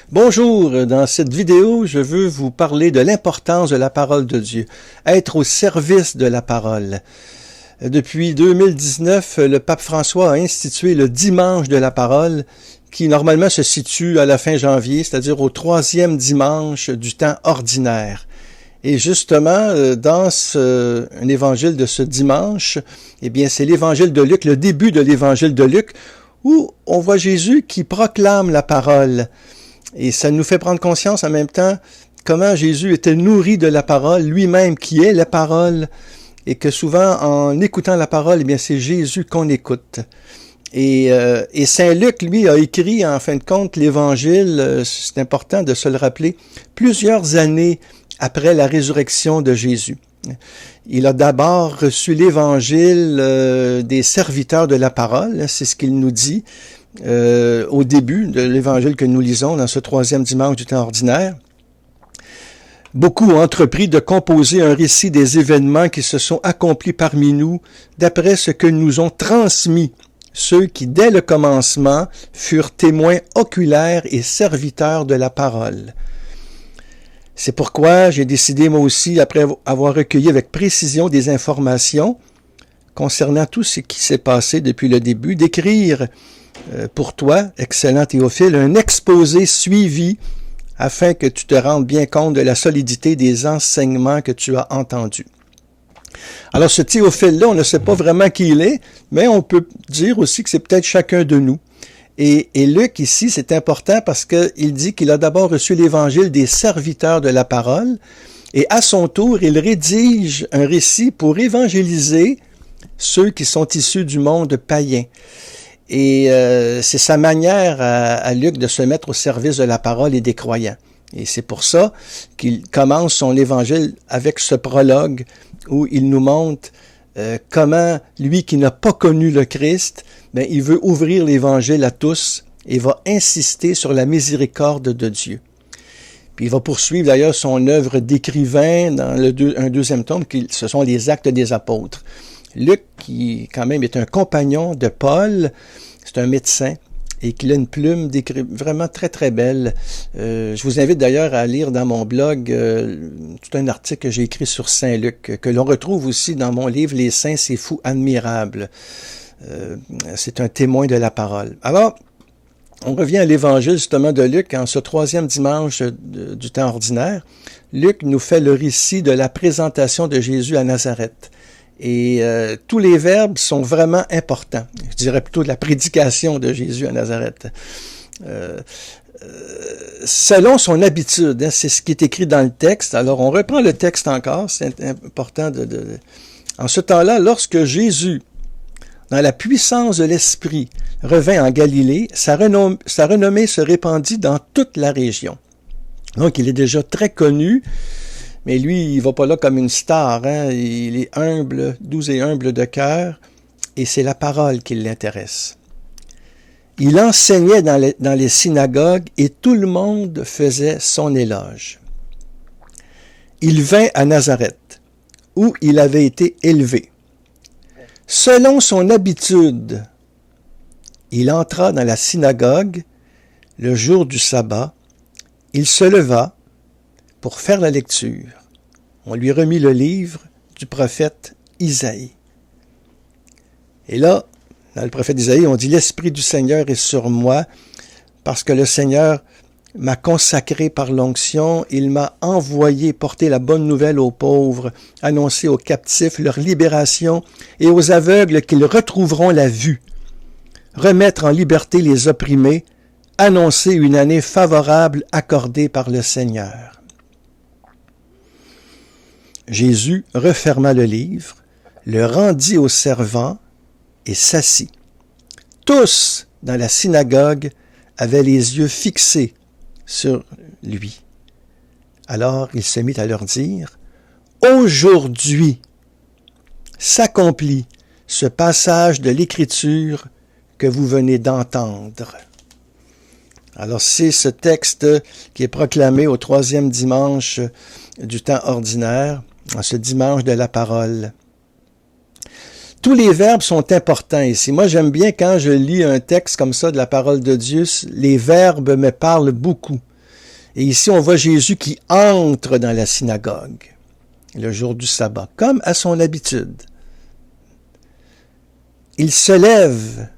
Bonjour, dans cette vidéo, je veux vous parler de l'importance de la parole de Dieu, être au service de la parole. Depuis 2019, le pape François a institué le dimanche de la parole, qui normalement se situe à la fin janvier, c'est-à-dire au 3e dimanche du temps ordinaire. Et justement, dans un évangile de ce dimanche, eh bien, c'est l'évangile de Luc, le début de l'évangile de Luc, où on voit Jésus qui proclame la parole. Et ça nous fait prendre conscience en même temps comment Jésus était nourri de la parole, lui-même qui est la parole, et que souvent, en écoutant la parole, eh bien, c'est Jésus qu'on écoute. Et Saint Luc, lui, a écrit, en fin de compte, l'Évangile, c'est important de se le rappeler, plusieurs années après la résurrection de Jésus. Il a d'abord reçu l'Évangile des serviteurs de la parole, c'est ce qu'il nous dit au début de l'Évangile que nous lisons dans ce 3e dimanche du temps ordinaire. Beaucoup ont entrepris de composer un récit des événements qui se sont accomplis parmi nous d'après ce que nous ont transmis ceux qui, dès le commencement, furent témoins oculaires et serviteurs de la parole. C'est pourquoi j'ai décidé, moi aussi, après avoir recueilli avec précision des informations concernant tout ce qui s'est passé depuis le début, d'écrire pour toi, excellent Théophile, un exposé suivi afin que tu te rendes bien compte de la solidité des enseignements que tu as entendus. Alors ce Théophile-là, on ne sait pas vraiment qui il est, mais on peut dire aussi que c'est peut-être chacun de nous. Et Luc, ici, c'est important parce qu'il dit qu'il a d'abord reçu l'Évangile des serviteurs de la parole, et à son tour, il rédige un récit pour évangéliser ceux qui sont issus du monde païen. Et c'est sa manière à Luc de se mettre au service de la parole et des croyants. Et c'est pour ça qu'il commence son évangile avec ce prologue où il nous montre comment lui qui n'a pas connu le Christ, ben, il veut ouvrir l'évangile à tous et va insister sur la miséricorde de Dieu. Puis il va poursuivre d'ailleurs son œuvre d'écrivain dans un deuxième tome, ce sont les Actes des Apôtres. Luc, qui quand même est un compagnon de Paul, c'est un médecin, et qu'il a une plume vraiment très très belle. Je vous invite d'ailleurs à lire dans mon blog tout un article que j'ai écrit sur Saint Luc, que l'on retrouve aussi dans mon livre « Les saints, c'est fou, admirable ». C'est un témoin de la parole. Alors, on revient à l'évangile justement de Luc, en ce 3e dimanche du temps ordinaire. Luc nous fait le récit de la présentation de Jésus à Nazareth. Et tous les verbes sont vraiment importants. Je dirais plutôt de la prédication de Jésus à Nazareth. Selon son habitude, hein, c'est ce qui est écrit dans le texte. Alors, on reprend le texte encore, c'est important En ce temps-là, lorsque Jésus, dans la puissance de l'Esprit, revint en Galilée, sa renommée se répandit dans toute la région. Donc, il est déjà très connu. Mais lui, il va pas là comme une star, hein? Il est humble, doux et humble de cœur, et c'est la parole qui l'intéresse. Il enseignait dans les synagogues et tout le monde faisait son éloge. Il vint à Nazareth, où il avait été élevé. Selon son habitude, il entra dans la synagogue le jour du sabbat, il se leva pour faire la lecture. On lui remit le livre du prophète Isaïe. Et là, dans le prophète Isaïe, on dit « L'Esprit du Seigneur est sur moi, parce que le Seigneur m'a consacré par l'onction, il m'a envoyé porter la bonne nouvelle aux pauvres, annoncer aux captifs leur libération et aux aveugles qu'ils retrouveront la vue, remettre en liberté les opprimés, annoncer une année favorable accordée par le Seigneur. » Jésus referma le livre, le rendit aux servants et s'assit. Tous dans la synagogue avaient les yeux fixés sur lui. Alors il se mit à leur dire, « Aujourd'hui s'accomplit ce passage de l'Écriture que vous venez d'entendre. » Alors c'est ce texte qui est proclamé au 3e dimanche du temps ordinaire, en ce dimanche de la parole. Tous les verbes sont importants ici. Moi, j'aime bien quand je lis un texte comme ça de la parole de Dieu, les verbes me parlent beaucoup. Et ici, on voit Jésus qui entre dans la synagogue le jour du sabbat, comme à son habitude. Il se lève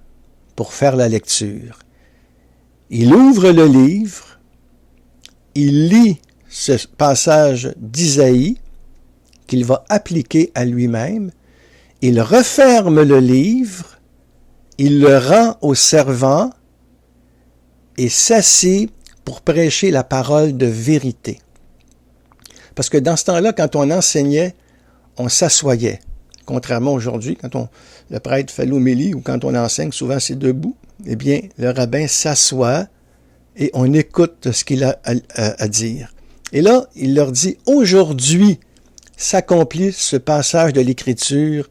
pour faire la lecture. Il ouvre le livre, il lit ce passage d'Isaïe qu'il va appliquer à lui-même, il referme le livre, il le rend au servant et s'assied pour prêcher la parole de vérité. Parce que dans ce temps-là, quand on enseignait, on s'assoyait. Contrairement aujourd'hui, quand le prêtre fait l'homélie ou quand on enseigne, souvent c'est debout, eh bien, le rabbin s'assoit et on écoute ce qu'il a à dire. Et là, il leur dit, aujourd'hui s'accomplit ce passage de l'Écriture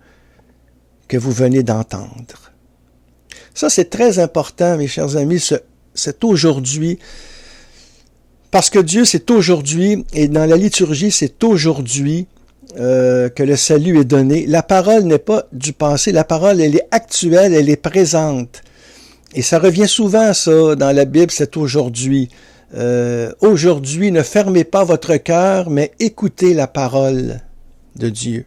que vous venez d'entendre. Ça, c'est très important, mes chers amis, c'est aujourd'hui, parce que Dieu, c'est aujourd'hui, et dans la liturgie, c'est aujourd'hui que le salut est donné. La parole n'est pas du passé, la parole, elle est actuelle, elle est présente. Et ça revient souvent, ça, dans la Bible, c'est aujourd'hui. Aujourd'hui, ne fermez pas votre cœur, mais écoutez la parole de Dieu.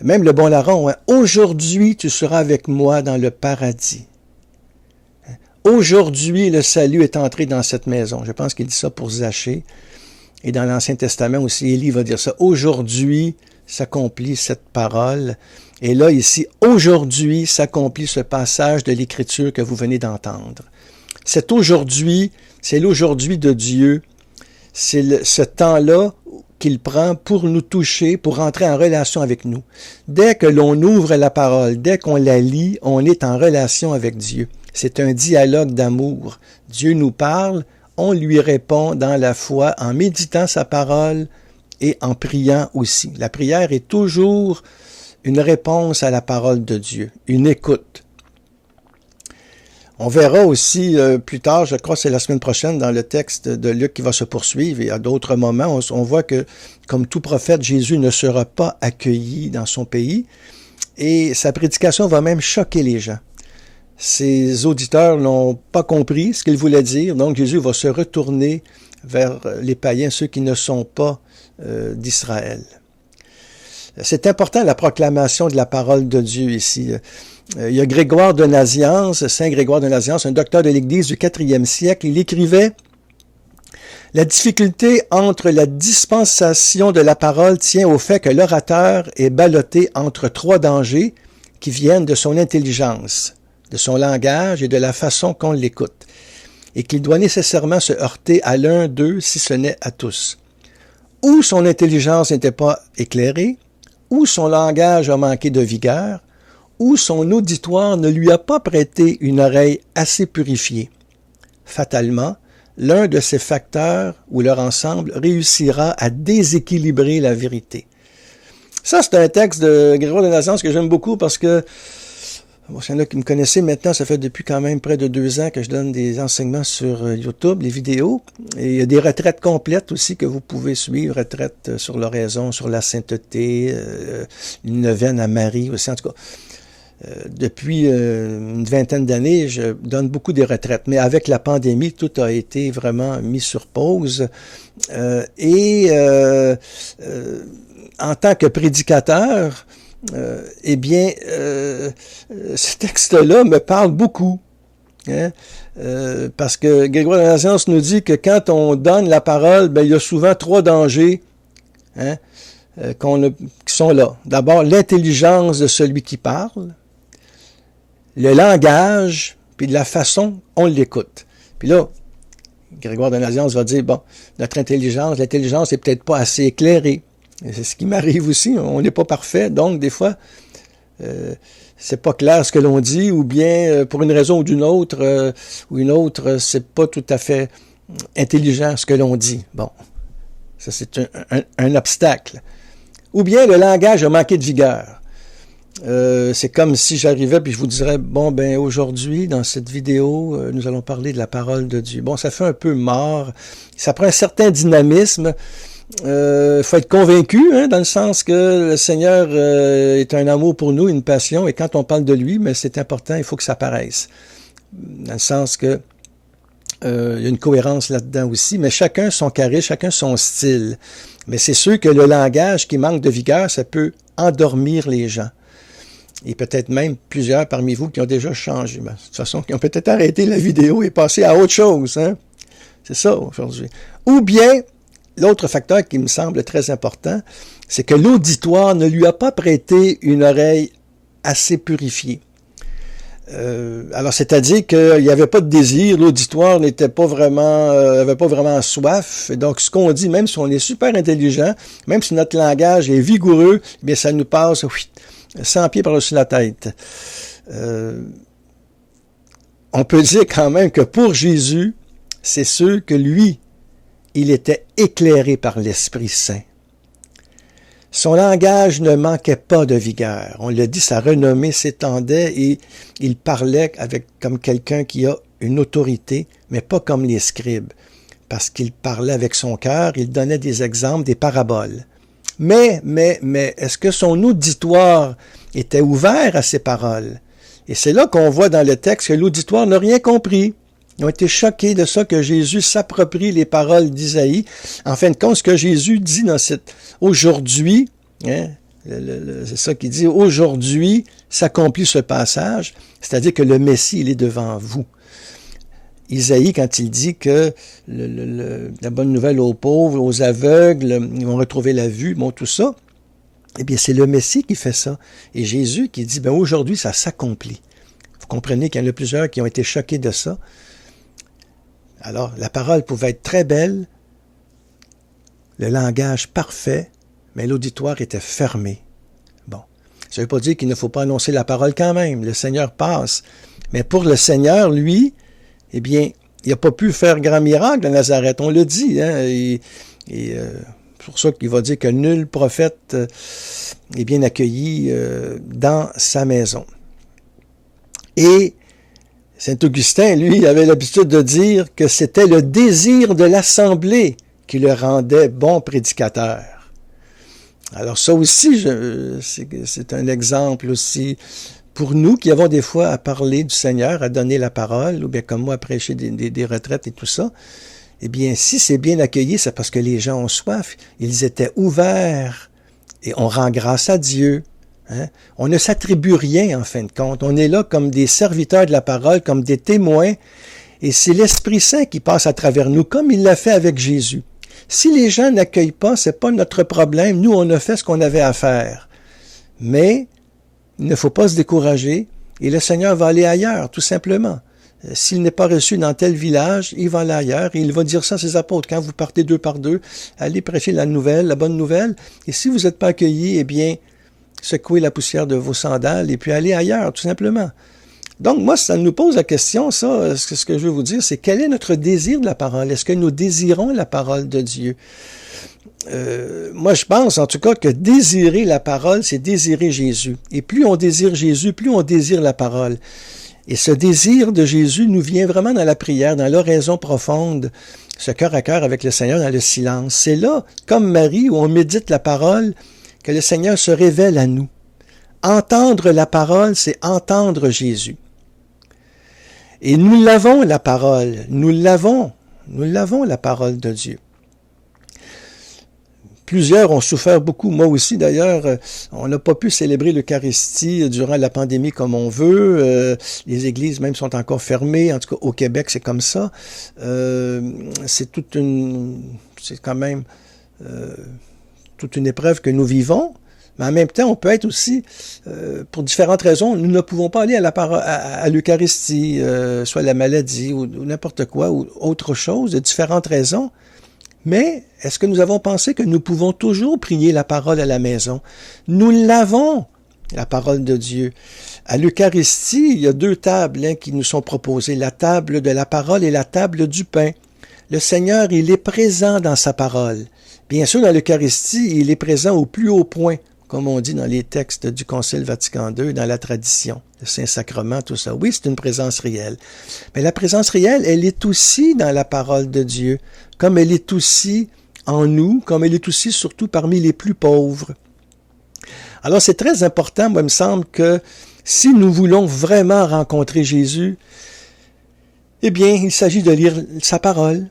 Même le bon larron, hein, aujourd'hui, tu seras avec moi dans le paradis. Aujourd'hui, le salut est entré dans cette maison. Je pense qu'il dit ça pour Zachée. Et dans l'Ancien Testament aussi, Élie va dire ça. Aujourd'hui s'accomplit cette parole. Et là, ici, aujourd'hui s'accomplit ce passage de l'Écriture que vous venez d'entendre. Cet aujourd'hui, c'est l'aujourd'hui de Dieu. C'est ce temps-là qu'il prend pour nous toucher, pour entrer en relation avec nous. Dès que l'on ouvre la parole, dès qu'on la lit, on est en relation avec Dieu. C'est un dialogue d'amour. Dieu nous parle, on lui répond dans la foi, en méditant sa parole et en priant aussi. La prière est toujours une réponse à la parole de Dieu, une écoute. On verra aussi plus tard, je crois que c'est la semaine prochaine, dans le texte de Luc qui va se poursuivre, et à d'autres moments, on voit que, comme tout prophète, Jésus ne sera pas accueilli dans son pays, et sa prédication va même choquer les gens. Ses auditeurs n'ont pas compris ce qu'il voulait dire, donc Jésus va se retourner vers les païens, ceux qui ne sont pas d'Israël. C'est important la proclamation de la parole de Dieu ici. Il y a Grégoire de Nazianze, Saint Grégoire de Nazianze, un docteur de l'Église du IVe siècle. Il écrivait « La difficulté entre la dispensation de la parole tient au fait que l'orateur est ballotté entre trois dangers qui viennent de son intelligence, de son langage et de la façon qu'on l'écoute, et qu'il doit nécessairement se heurter à l'un d'eux si ce n'est à tous. Ou son intelligence n'était pas éclairée, ou son langage a manqué de vigueur, ou son auditoire ne lui a pas prêté une oreille assez purifiée. Fatalement, l'un de ces facteurs ou leur ensemble réussira à déséquilibrer la vérité. Ça, c'est un texte de Grégoire de Nazianze que j'aime beaucoup parce que, bon, s'il y en a qui me connaissez maintenant, ça fait depuis quand même près de 2 ans que je donne des enseignements sur YouTube, les vidéos. Et il y a des retraites complètes aussi que vous pouvez suivre, retraites sur l'oraison, sur la sainteté, une neuvaine à Marie aussi, en tout cas. Depuis une vingtaine d'années, je donne beaucoup des retraites. Mais avec la pandémie, tout a été vraiment mis sur pause. En tant que prédicateur, ce texte-là me parle beaucoup. Hein? Parce que Grégoire de Nazianze nous dit que quand on donne la parole, il y a souvent 3 dangers qui sont là. D'abord, l'intelligence de celui qui parle, le langage, puis la façon on l'écoute. Puis là, Grégoire de Nazianze va dire, bon, l'intelligence n'est peut-être pas assez éclairée. Et c'est ce qui m'arrive aussi, on n'est pas parfait, donc des fois, c'est pas clair ce que l'on dit, ou bien pour une raison ou une autre, c'est pas tout à fait intelligent ce que l'on dit. Bon, ça c'est un obstacle. Ou bien le langage a manqué de vigueur. C'est comme si j'arrivais puis je vous dirais, bon, aujourd'hui, dans cette vidéo, nous allons parler de la parole de Dieu. Bon, ça fait un peu mort, ça prend un certain dynamisme. Faut être convaincu, dans le sens que le Seigneur est un amour pour nous, une passion, et quand on parle de lui, mais c'est important, il faut que ça paraisse. Dans le sens que Il y a une cohérence là-dedans aussi, mais chacun son charisme, chacun son style. Mais c'est sûr que le langage qui manque de vigueur, ça peut endormir les gens. Et peut-être même plusieurs parmi vous qui ont déjà changé. Ben, de toute façon, qui ont peut-être arrêté la vidéo et passé à autre chose. Hein? C'est ça aujourd'hui. Ou bien, l'autre facteur qui me semble très important, c'est que l'auditoire ne lui a pas prêté une oreille assez purifiée. Alors, c'est-à-dire qu'il n'y avait pas de désir, l'auditoire n'était pas vraiment, avait pas vraiment soif. Et donc, ce qu'on dit, même si on est super intelligent, même si notre langage est vigoureux, eh bien, ça nous passe 100 pieds par-dessus la tête. On peut dire quand même que pour Jésus, c'est sûr que lui, il était éclairé par l'Esprit Saint. Son langage ne manquait pas de vigueur. On l'a dit, sa renommée s'étendait et il parlait comme quelqu'un qui a une autorité, mais pas comme les scribes, parce qu'il parlait avec son cœur, il donnait des exemples, des paraboles. Mais, est-ce que son auditoire était ouvert à ces paroles? Et c'est là qu'on voit dans le texte que l'auditoire n'a rien compris. Ils ont été choqués de ça que Jésus s'approprie les paroles d'Isaïe. En fin de compte, ce que Jésus dit dans cette aujourd'hui, hein, c'est ça qu'il dit, aujourd'hui s'accomplit ce passage, c'est-à-dire que le Messie, il est devant vous. Isaïe, quand il dit que la bonne nouvelle aux pauvres, aux aveugles, ils vont retrouver la vue, bon, tout ça, eh bien, c'est le Messie qui fait ça. Et Jésus qui dit, ben aujourd'hui, ça s'accomplit. Vous comprenez qu'il y en a plusieurs qui ont été choqués de ça. Alors, la parole pouvait être très belle, le langage parfait, mais l'auditoire était fermé. Bon, ça ne veut pas dire qu'il ne faut pas annoncer la parole quand même. Le Seigneur passe. Mais pour le Seigneur, lui, eh bien, il n'a pas pu faire grand miracle à Nazareth. On le dit, hein, c'est pour ça qu'il va dire que nul prophète est bien accueilli dans sa maison. Et Saint-Augustin, lui, avait l'habitude de dire que c'était le désir de l'assemblée qui le rendait bon prédicateur. Alors ça aussi, c'est un exemple aussi pour nous qui avons des fois à parler du Seigneur, à donner la parole, ou bien comme moi à prêcher des retraites et tout ça. Eh bien, si c'est bien accueilli, c'est parce que les gens ont soif. Ils étaient ouverts et on rend grâce à Dieu. Hein? On ne s'attribue rien en fin de compte. On est là comme des serviteurs de la parole, comme des témoins. Et c'est l'Esprit Saint qui passe à travers nous, comme il l'a fait avec Jésus. Si les gens n'accueillent pas, c'est pas notre problème. Nous, on a fait ce qu'on avait à faire. Mais il ne faut pas se décourager. Et le Seigneur va aller ailleurs, tout simplement. S'il n'est pas reçu dans tel village, il va aller ailleurs. Et il va dire ça à ses apôtres. Quand vous partez 2 par 2, allez prêcher la bonne nouvelle. Et si vous n'êtes pas accueillis, eh bien, secouez la poussière de vos sandales et puis allez ailleurs, tout simplement. Donc, moi, ça nous pose la question, ça, ce que je veux vous dire, c'est quel est notre désir de la parole? Est-ce que nous désirons la parole de Dieu? Moi, je pense, en tout cas, que désirer la parole, c'est désirer Jésus. Et plus on désire Jésus, plus on désire la parole. Et ce désir de Jésus nous vient vraiment dans la prière, dans l'oraison profonde, ce cœur à cœur avec le Seigneur, dans le silence. C'est là, comme Marie, où on médite la parole, que le Seigneur se révèle à nous. Entendre la parole, c'est entendre Jésus. Et nous l'avons, la parole. Nous l'avons la parole de Dieu. Plusieurs ont souffert beaucoup, moi aussi d'ailleurs, on n'a pas pu célébrer l'Eucharistie durant la pandémie comme on veut, les églises même sont encore fermées, en tout cas au Québec c'est comme ça, c'est quand même toute une épreuve que nous vivons, mais en même temps on peut être aussi, pour différentes raisons, nous ne pouvons pas aller à l'Eucharistie, soit la maladie ou n'importe quoi, ou autre chose, de différentes raisons. Mais est-ce que nous avons pensé que nous pouvons toujours prier la parole à la maison? Nous l'avons, la parole de Dieu. À l'Eucharistie, il y a 2 tables qui nous sont proposées, la table de la parole et la table du pain. Le Seigneur, il est présent dans sa parole. Bien sûr, dans l'Eucharistie, il est présent au plus haut point, comme on dit dans les textes du Concile Vatican II, dans la tradition, le Saint-Sacrement, tout ça. Oui, c'est une présence réelle. Mais la présence réelle, elle est aussi dans la parole de Dieu, comme elle est aussi en nous, comme elle est aussi surtout parmi les plus pauvres. Alors, c'est très important, moi, il me semble que si nous voulons vraiment rencontrer Jésus, Eh bien, il s'agit de lire sa parole.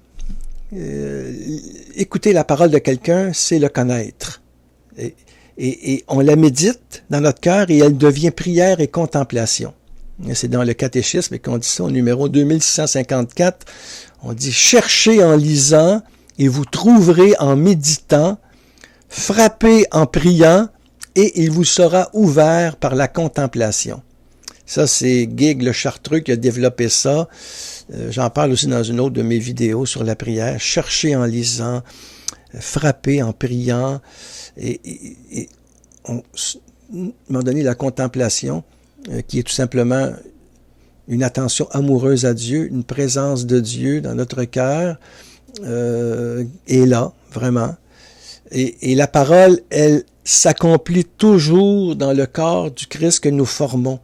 Écouter la parole de quelqu'un, c'est le connaître. Et on la médite dans notre cœur et elle devient prière et contemplation. C'est dans le catéchisme qu'on dit ça au numéro 2654. On dit « Cherchez en lisant et vous trouverez en méditant, frappez en priant et il vous sera ouvert par la contemplation. » Ça, c'est Guigues le Chartreux qui a développé ça. J'en parle aussi dans une autre de mes vidéos sur la prière. Cherchez en lisant, frappez en priant et à un moment donné, la contemplation, qui est tout simplement une attention amoureuse à Dieu, une présence de Dieu dans notre cœur, est là, vraiment. Et la parole, elle s'accomplit toujours dans le corps du Christ que nous formons.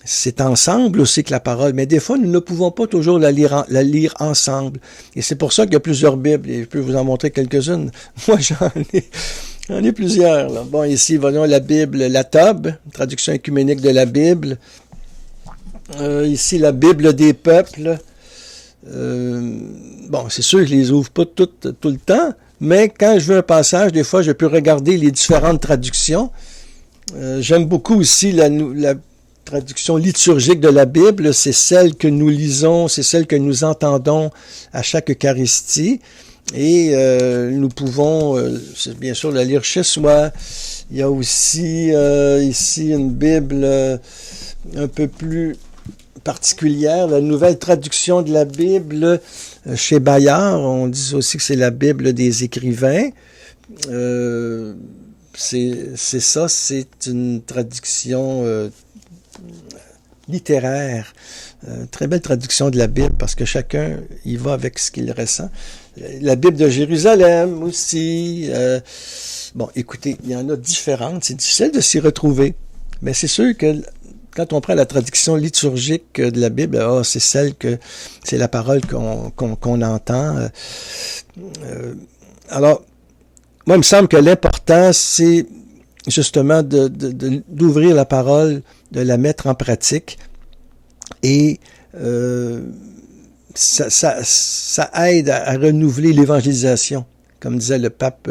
C'est ensemble aussi que la parole, mais des fois, nous ne pouvons pas toujours la lire ensemble. Et c'est pour ça qu'il y a plusieurs Bibles, et je peux vous en montrer quelques-unes. Moi, j'en ai plusieurs. Là. Bon, ici, voyons la Bible, la Tob, traduction œcuménique de la Bible. Ici, la Bible des peuples. Bon, c'est sûr que je les ouvre pas tout le temps, mais quand je veux un passage, des fois, je peux regarder les différentes traductions. J'aime beaucoup aussi la traduction liturgique de la Bible, c'est celle que nous lisons, c'est celle que nous entendons à chaque Eucharistie. Et nous pouvons, bien sûr, la lire chez soi. Il y a aussi ici une Bible un peu plus particulière, la nouvelle traduction de la Bible chez Bayard. On dit aussi que c'est la Bible des écrivains. C'est ça, c'est une traduction littéraire. Très belle traduction de la Bible parce que chacun y va avec ce qu'il ressent. La Bible de Jérusalem aussi. Bon, écoutez, il y en a différentes. C'est difficile de s'y retrouver. Mais c'est sûr que quand on prend la traduction liturgique de la Bible, c'est c'est la parole qu'on entend. Alors, moi, il me semble que l'important, c'est justement d'ouvrir la parole, de la mettre en pratique. Et ça aide à renouveler l'évangélisation. Comme disait le pape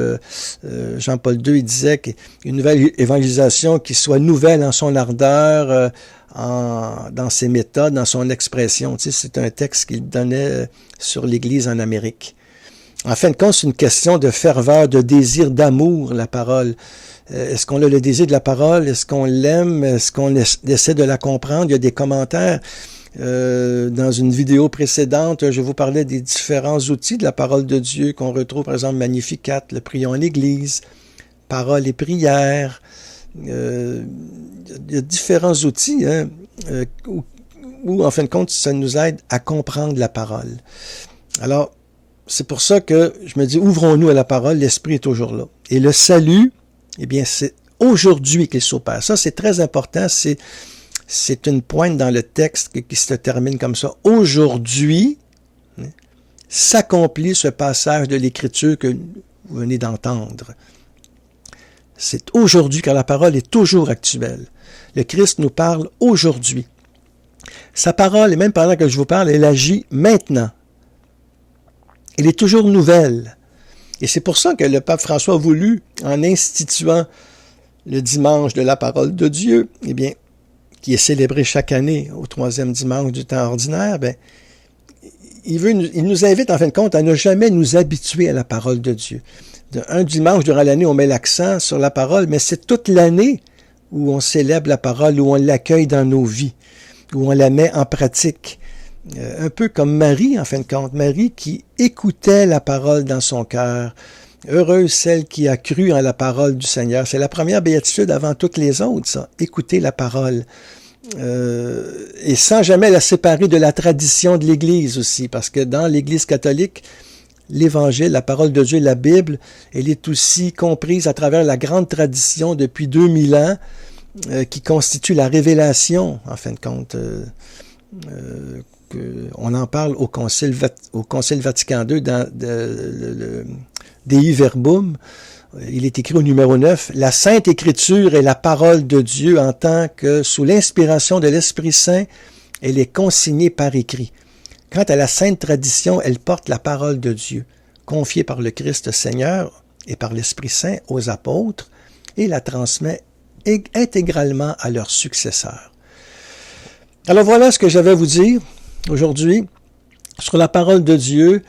Jean-Paul II, il disait qu'une nouvelle évangélisation qui soit nouvelle en son ardeur, dans ses méthodes, dans son expression. Tu sais, c'est un texte qu'il donnait sur l'Église en Amérique. En fin de compte, c'est une question de ferveur, de désir, d'amour, la parole. Est-ce qu'on a le désir de la parole? Est-ce qu'on l'aime? Est-ce qu'on essaie de la comprendre? Il y a des commentaires. Dans une vidéo précédente, je vous parlais des différents outils de la parole de Dieu qu'on retrouve, par exemple, Magnificat, le prions en Église, parole et prière. Il y a différents outils où, en fin de compte, ça nous aide à comprendre la parole. Alors, c'est pour ça que je me dis, ouvrons-nous à la parole, l'Esprit est toujours là. Et le salut, eh bien, c'est aujourd'hui qu'il s'opère. Ça, c'est très important, c'est une pointe dans le texte qui se termine comme ça. Aujourd'hui, s'accomplit ce passage de l'Écriture que vous venez d'entendre. C'est aujourd'hui, car la parole est toujours actuelle. Le Christ nous parle aujourd'hui. Sa parole, et même pendant que je vous parle, elle agit maintenant. Elle est toujours nouvelle. Et c'est pour ça que le pape François a voulu, en instituant le dimanche de la parole de Dieu, eh bien, qui est célébré chaque année au 3e dimanche du temps ordinaire, ben, il nous invite en fin de compte à ne jamais nous habituer à la parole de Dieu. Un dimanche durant l'année, on met l'accent sur la parole, mais c'est toute l'année où on célèbre la parole, où on l'accueille dans nos vies, où on la met en pratique. Un peu comme Marie, en fin de compte. Marie qui écoutait la parole dans son cœur. Heureuse celle qui a cru en la parole du Seigneur. C'est la première béatitude avant toutes les autres, ça. Écouter la parole. Et sans jamais la séparer de la tradition de l'Église aussi, parce que dans l'Église catholique, l'Évangile, la parole de Dieu, la Bible, elle est aussi comprise à travers la grande tradition depuis 2000 ans, qui constitue la révélation, en fin de compte. On en parle au Concile Vatican II dans Dei Verbum. Il est écrit au numéro 9, « La Sainte Écriture est la parole de Dieu en tant que, sous l'inspiration de l'Esprit Saint, elle est consignée par écrit. Quant à la sainte tradition, elle porte la parole de Dieu, confiée par le Christ Seigneur et par l'Esprit Saint aux apôtres, et la transmet intégralement à leurs successeurs. Alors voilà ce que j'avais à vous dire aujourd'hui sur la parole de Dieu.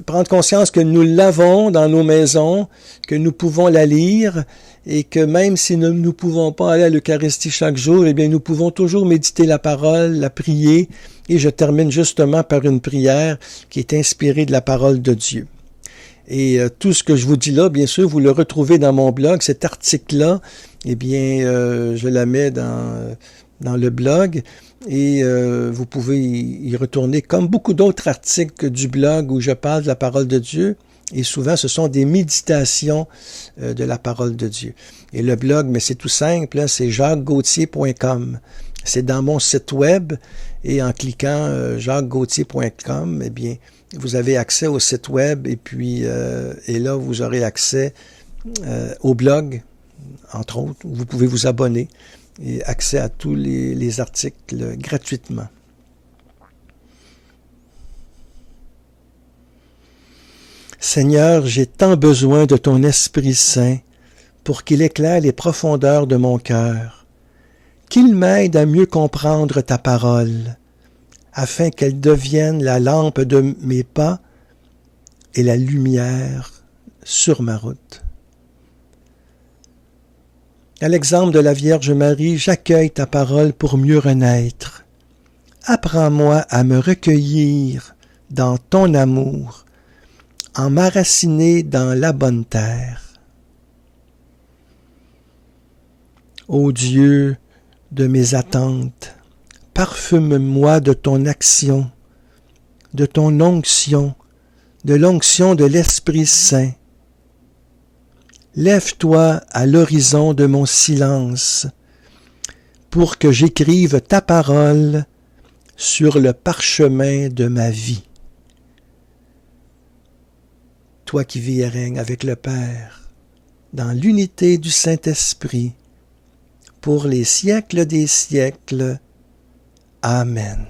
Prendre conscience que nous l'avons dans nos maisons, que nous pouvons la lire et que même si nous ne pouvons pas aller à l'Eucharistie chaque jour, eh bien nous pouvons toujours méditer la parole, la prier. Et je termine justement par une prière qui est inspirée de la parole de Dieu. Et tout ce que je vous dis là, bien sûr, vous le retrouvez dans mon blog. Cet article-là, eh bien, je la mets dans le blog et vous pouvez y retourner comme beaucoup d'autres articles du blog où je parle de la parole de Dieu. Et souvent, ce sont des méditations de la parole de Dieu. Et le blog, mais c'est tout simple, hein, c'est jacquesgauthier.com. C'est dans mon site web et en cliquant jacquesgauthier.com, eh bien, vous avez accès au site web et là, vous aurez accès au blog, entre autres, où vous pouvez vous abonner et accès à tous les articles gratuitement. Seigneur, j'ai tant besoin de ton Esprit Saint pour qu'il éclaire les profondeurs de mon cœur, qu'il m'aide à mieux comprendre ta parole, afin qu'elle devienne la lampe de mes pas et la lumière sur ma route. À l'exemple de la Vierge Marie, j'accueille ta parole pour mieux renaître. Apprends-moi à me recueillir dans ton amour, en m'enraciner dans la bonne terre. Ô Dieu de mes attentes, parfume-moi de ton action, de ton onction, de l'onction de l'Esprit Saint. Lève-toi à l'horizon de mon silence, pour que j'écrive ta parole sur le parchemin de ma vie. Toi qui vis et règnes avec le Père, dans l'unité du Saint-Esprit, pour les siècles des siècles. Amen.